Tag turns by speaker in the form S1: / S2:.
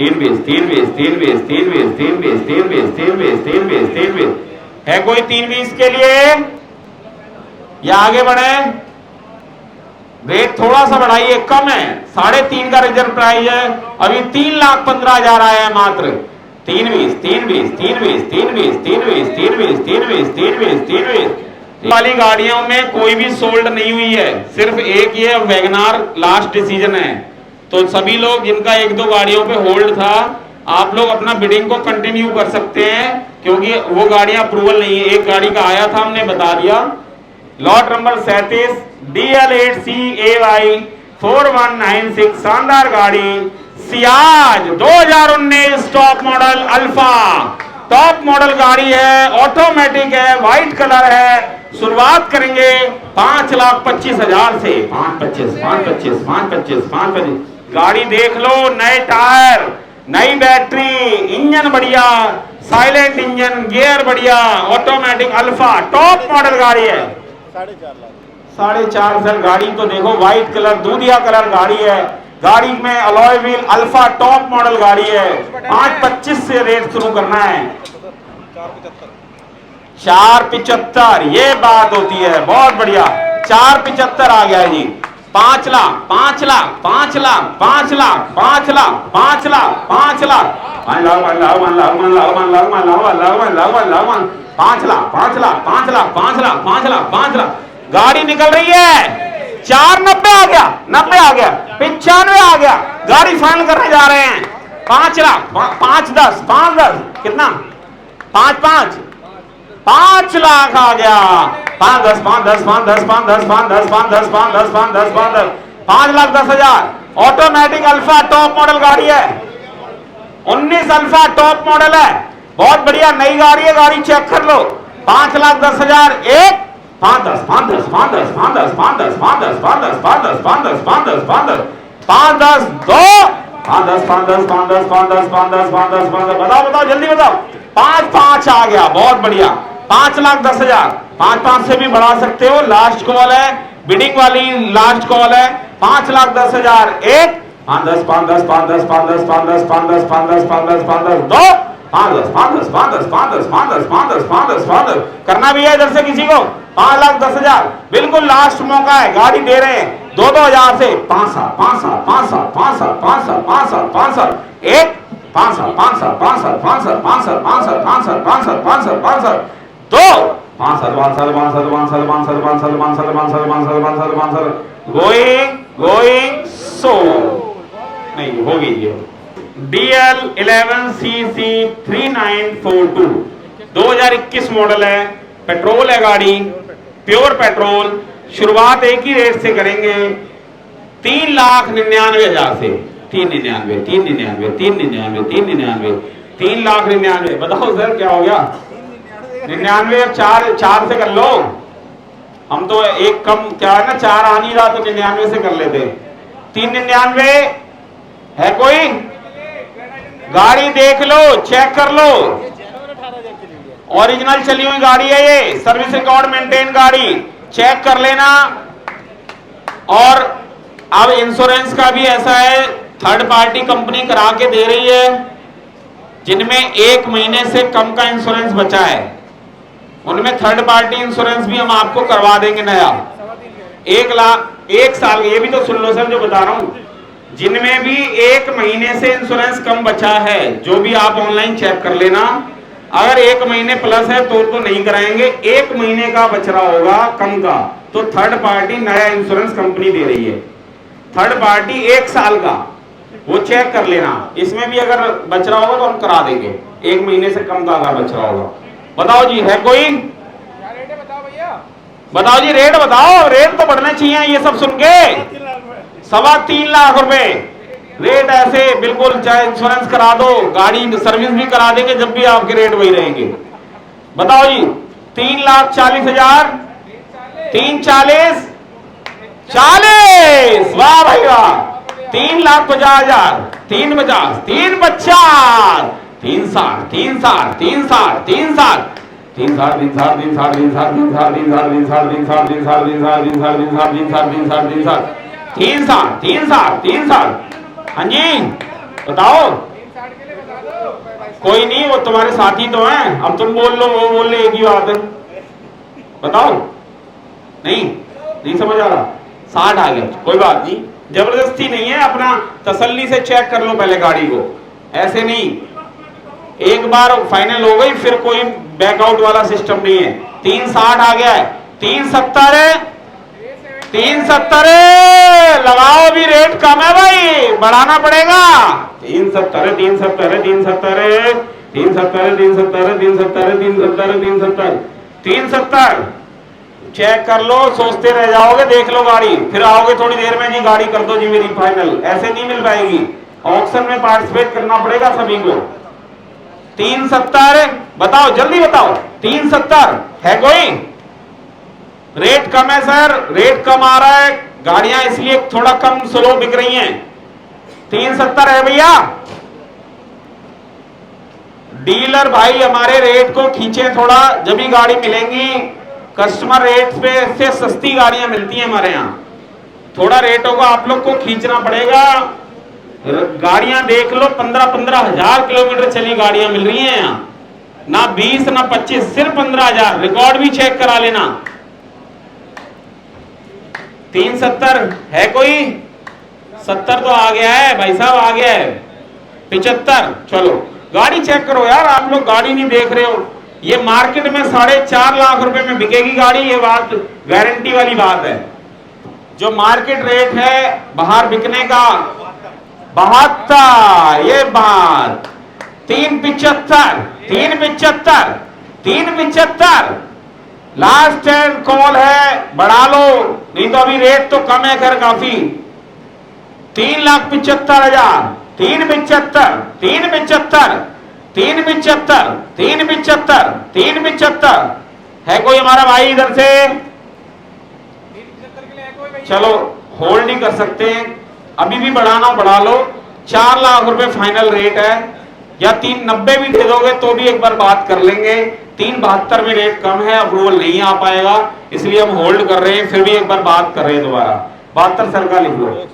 S1: 3 20 3 20 3 20 3 20 3 20 3 20 3 20 3 20 3 20 है कोई 3 20 के लिए या आगे बढ़े? रेट थोड़ा सा बढ़ाइए, कम है, 3.5 का रिजर्व प्राइस है, अभी 3,15,000 आया है मात्र। 3 20 3 20 3 20 3 20 3 20 3 20 3 20 3 20 3 20 वाली गाड़ियों में कोई भी सोल्ड नहीं हुई है, सिर्फ एक ये वैगनार लास्ट डिसीजन है। तो सभी लोग जिनका 1-2 गाड़ियों पे होल्ड था, आप लोग अपना बिडिंग को कंटिन्यू कर सकते हैं, क्योंकि वो गाड़ियां अप्रूवल नहीं है। एक गाड़ी का आया था, हमने बता दिया, लॉट नंबर 37 DL8CAY 4196, शानदार गाड़ी Ciaz 2019 top model alpha, top model गाड़ी है, ऑटोमेटिक है, व्हाइट कलर है। शुरुआत करेंगे 5,25,000 से। 5,25,000 गाड़ी देख लो, नए टायर, नई बैटरी, इंजन बढ़िया, साइलेंट इंजन, गियर बढ़िया, ऑटोमेटिक अल्फा, टॉप मॉडल गाड़ी है। 4.5 लाख गाड़ी तो देखो, व्हाइट कलर, दूधिया कलर गाड़ी है। गाड़ी में alloy wheel, alpha, top model गाड़ी है। 5.25 से रेट शुरू करना है। 4.75, ये बात होती है, बहुत बढ़िया। 4.75 आ गया जी। 5 लाख 5 लाख 5 लाख 5 लाख 5 लाख 5 लाख 5 लाख 5 लाख 5 लाख 5 लाख 5 लाख 5 लाख 5 लाख 5 लाख। गाड़ी निकल रही है। 490 आ गया, 90 आ गया, 95 आ गया। गाड़ी फाइनल करने जा रहे हैं। 5 लाख 5 10 5 10 कितना? 5 लाख आ गया। 5 10 5 10 5 10 5 10 5 10 5 10 5 10 5 10 5 10 5,10,000। ऑटोमेटिक अल्फा टॉप मॉडल गाड़ी है। 19 अल्फा टॉप मॉडल है, बहुत बढ़िया नई गाड़ी है। गाड़ी चेक कर लो। 5,10,000 एक 5 10 5 10 5 10 5 10 5 10 5 10 5 10 5 10 5 10 5 10 5 10 5 10 2 5 10 5 10 5 10 5 10 5 10 5 10 5 10 बताओ बताओ जल्दी बताओ। 5 आ गया, बहुत बढ़िया। 5,10,000। 5 से भी बढ़ा सकते हो, लास्ट कॉल है, बिडिंग वाली लास्ट कॉल है। 5,10,000 एक 5 10 5 10 5 10 5 10 5 10 5 10 5 10 5 10 5 10 2 5 10 5 10 5 10 5 10 5 10 5 10 5 10 5 10 करना भी है इधर से किसी को। 5,10,000 बिल्कुल लास्ट मौका है, गाड़ी दे रहे हैं 2-2 से। 5 7 5 7 5 7 5 7 5 7 5 7 5 7 एक 5 7 5 7 5 7 5 7 5 7 5 7 5 7 5 7 5 7 5 7 2 5 7 5 7 5 7 5 7 5 7 5 7 5 7 5 7 5 7 5 7 5 7 गोइंग सो नहीं होगी ये। DL11CC 3942 2021 मॉडल है, पेट्रोल है गाड़ी, प्योर पेट्रोल। शुरुआत एक ही रेट से करेंगे 3,99,000 से। 3,99 3,99 3,99 3,99 3,99,000। बताओ सर क्या हो गया? 99 4 से कर लो। हम तो एक कम क्या है ना, 4 आ नहीं रहा तो 99 से कर लेते। 3,99 है कोई? गाड़ी देख लो, चेक कर लो, ओरिजिनल चली हुई गाड़ी है ये, सर्विस रिकॉर्ड मेंटेन गाड़ी, चेक कर लेना। और अब इंश्योरेंस का भी ऐसा है, थर्ड पार्टी कंपनी करा के दे रही है, जिनमें 1 महीने से कम का इंश्योरेंस बचा है, उनमें थर्ड पार्टी इंश्योरेंस भी हम आपको करवा देंगे नया। 1 साल। ये भी तो सुन लो सर जो बता रहा हूं, जिनमें भी 1 महीने से इंश्योरेंस कम बचा है, जो भी आप ऑनलाइन चेक कर लेना। अगर 1 महीने प्लस है तो नहीं कराएंगे, 1 महीने का बच रहा होगा कम का, तो थर्ड पार्टी नया इंश्योरेंस कंपनी दे रही है। थर्ड पार्टी 1 साल का, वो चेक कर लेना। इसमें भी अगर बच रहा होगा तो हम करा देंगे, 1 महीने से कम का अगर बच रहा होगा। बताओ जी, है कोई? बताओ जी, रेट बताओ। रेट तो बढ़ने चाहिए ये सब सुन के। 3.25 लाख रुपए रेट, ऐसे बिल्कुल। चाहे इंश्योरेंस करा दो, गाड़ी सर्विस भी करा देंगे, जब भी आपके रेट वही रहेंगे। बताओ जी, 3,40,000 3,40 40। वाह भाई वाह। 3,50,000 3,50 3,50 3,60 3,60 3,60 3,60 3,60 3,60 3,60 3,60 3,60 हाँ जी बताओ। कोई नहीं, वो तुम्हारे साथी तो हैं, अब तुम बोल लो वो बोल ले, एक ही बात है। बताओ, नहीं समझ आ रहा। 60 आ गया, कोई बात नहीं, जबरदस्ती नहीं है, अपना तसल्ली से चेक कर लो पहले गाड़ी को, ऐसे नहीं। एक बार फाइनल हो गई फिर कोई बैकआउट वाला सिस्टम नहीं है। 360 आ गया है, 370 लगाओ, भी रेट कम है भाई, बढ़ाना पड़ेगा। 370 चेक कर लो, सोचते रह जाओगे, देख लो गाड़ी, फिर आओगे थोड़ी देर में, जी गाड़ी कर दो जी मेरी फाइनल, ऐसे नहीं मिल पाएगी। ऑक्शन में पार्टिसिपेट करना पड़ेगा सभी को। 370 बताओ, जल्दी बताओ, 370 है कोई? रेट कम है सर, रेट कम आ रहा है, गाड़ियां इसलिए थोड़ा कम स्लो बिक रही हैं। 370 है भैया। डीलर भाई हमारे रेट को खींचे थोड़ा, जब भी गाड़ी मिलेंगी। कस्टमर रेट पे से सस्ती गाड़ियां मिलती हैं हमारे यहाँ, थोड़ा रेटों को आप लोग को खींचना पड़ेगा। गाड़ियां देख लो, 15-15 हजार किलोमीटर चली गाड़ियां मिल रही हैं यहाँ, ना 20 ना 25, सिर्फ 15 हजार। रिकॉर्ड भी चेक करा लेना। 370 है कोई? 70 तो आ गया है भाई साहब, आ गया है। 75 चलो, गाड़ी चेक करो यार, आप लोग गाड़ी नहीं देख रहे हो। ये मार्केट में 4.5 लाख रुपए में बिकेगी गाड़ी, ये बात गारंटी वाली बात है। जो मार्केट रेट है बाहर बिकने का 72, ये बात 375 लास्ट एंड कॉल है, बढ़ा लो, नहीं तो अभी रेट तो कम है खैर काफी। 3,75,000, 375 है कोई हमारा भाई इधर से? चलो होल्ड नहीं कर सकते, अभी भी बढ़ाना बढ़ा लो। 4 लाख रुपए फाइनल रेट है, या 390 भी दे दोगे तो भी एक बार बात कर लेंगे। 372 में रेट कम है, अप्रूवल नहीं आ पाएगा, इसलिए हम होल्ड कर रहे हैं, फिर भी एक बार बात कर रहे हैं दोबारा। 72 सर का लिख लो।